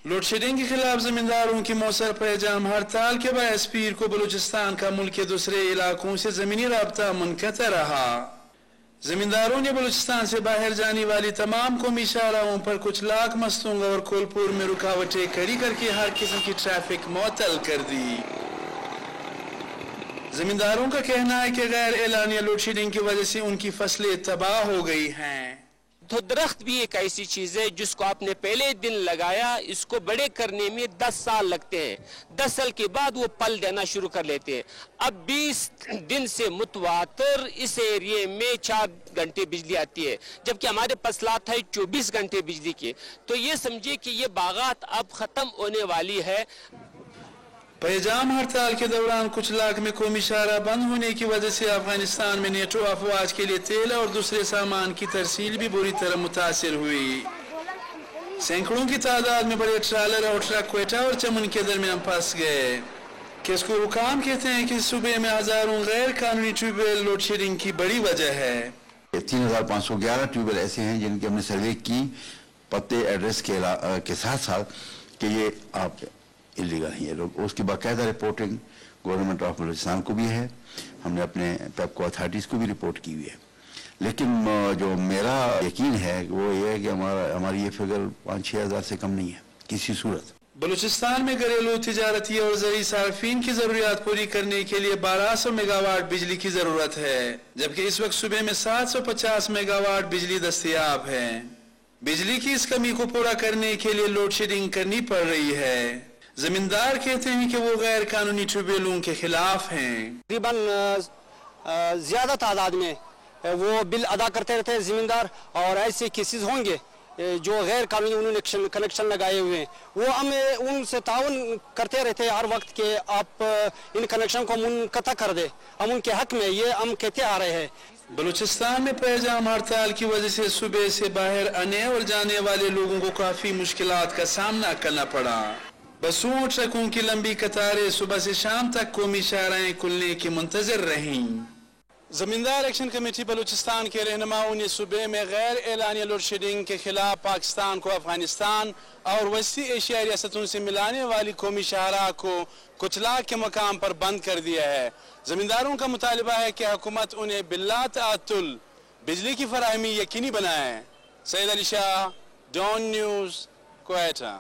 Load shedding کے خلاف زمینداروں کی موثر پیجام ہڑتال کے باعث پیر کو بلوچستان کا ملک کے دوسرے علاقوں سے زمینی رابطہ منقطع رہا۔ زمینداروں نے بلوچستان سے باہر جانے والی تمام قومی شاہراہوں پر کچھ لاکھ مستونگا اور کولپور میں رکاوٹیں کھڑی کر کے ہر قسم کی ٹریفک معطل کر دی۔ زمینداروں کا کہنا ہے کہ غیر اعلانیہ لوڈ شیڈنگ کی وجہ سے ان کی فصلیں تباہ ہو گئی ہیں۔ تو درخت بھی ایک ایسی چیز ہے جس کو آپ نے پہلے دن لگایا، اس کو بڑے کرنے میں 10 سال لگتے ہیں، 10 سال کے بعد وہ پل دینا شروع کر لیتے ہیں۔ اب 20 دن سے متواتر اس ایریے میں 4 گھنٹے بجلی آتی ہے، جبکہ ہمارے فصلات ہے 24 گھنٹے بجلی کے۔ تو یہ سمجھے کہ یہ باغات اب ختم ہونے والی ہے۔ پیجام ہڑتال کے دوران کچھ علاقے میں قومی شاہراہ بند ہونے کی وجہ سے افغانستان میں نیٹو افواج کے لیے تیل اور دوسرے سامان کی ترسیل بھی بری طرح متاثر ہوئی۔ سینکڑوں کی تعداد میں بڑے ٹرالر اور ٹرک کوئٹہ اور چمن کے درمیان پھنس گئے۔ کس کو حکام کہتے ہیں کہ صوبے میں ہزاروں غیر قانونی ٹیوب ویل لوڈ شیڈنگ کی بڑی وجہ ہے۔ 3511 ٹیوب ویل ایسے ہیں جن کی ہم نے سروے کی پتے ایڈریس کے ساتھ ساتھ کہ یہ آپ اللیگل ہیں یہ لوگ، اس کی باقاعدہ رپورٹنگ گورنمنٹ آف بلوچستان کو بھی ہے، ہم نے اپنے پیپکو اتھارٹیز کو بھی رپورٹ کی ہوئی ہے۔ لیکن جو میرا یقین ہے وہ یہ ہے کہ ہماری یہ فگر 5-6 ہزار سے کم نہیں ہے کسی صورت۔ بلوچستان میں گھریلو تجارتی اور زرعی صارفین کی ضروریات پوری کرنے کے لیے 1200 میگا واٹ بجلی کی ضرورت ہے، جبکہ اس وقت صوبے میں 750 میگا واٹ بجلی دستیاب ہے۔ بجلی کی اس کمی کو پورا کرنے کے لیے لوڈ شیڈنگ کرنی پڑ رہی ہے۔ زمیندار کہتے ہیں کہ وہ غیر قانونی ٹیوب ویلوں کے خلاف ہیں۔ تقریباً زیادہ تعداد میں وہ بل ادا کرتے رہتے ہیں زمیندار، اور ایسے کیسز ہوں گے جو غیر قانونی انہوں نے کنیکشن لگائے ہوئے ہیں، وہ ہم ان سے تعاون کرتے رہتے ہیں ہر وقت کہ آپ ان کنیکشن کو منقطع کر دیں، ہم ان کے حق میں یہ ہم کہتے آ رہے ہیں۔ بلوچستان میں پیجام ہڑتال کی وجہ سے صوبے سے باہر آنے اور جانے والے لوگوں کو کافی مشکلات کا سامنا کرنا پڑا۔ بسوں اور ٹرکوں کی لمبی قطاریں صبح سے شام تک قومی شاہراہیں کھلنے کی منتظر رہیں۔ زمیندار ایکشن کمیٹی بلوچستان کے رہنماؤں نے صوبے میں غیر اعلانیہ لوڈ شیڈنگ کے خلاف پاکستان کو افغانستان اور وسطی ایشیائی ریاستوں سے ملانے والی قومی شاہراہ کو کچھ لاکھ کے مقام پر بند کر دیا ہے۔ زمینداروں کا مطالبہ ہے کہ حکومت انہیں بلا تعطل بجلی کی فراہمی یقینی بنائے۔ سید علی شاہ، ڈان نیوز، کوئٹہ۔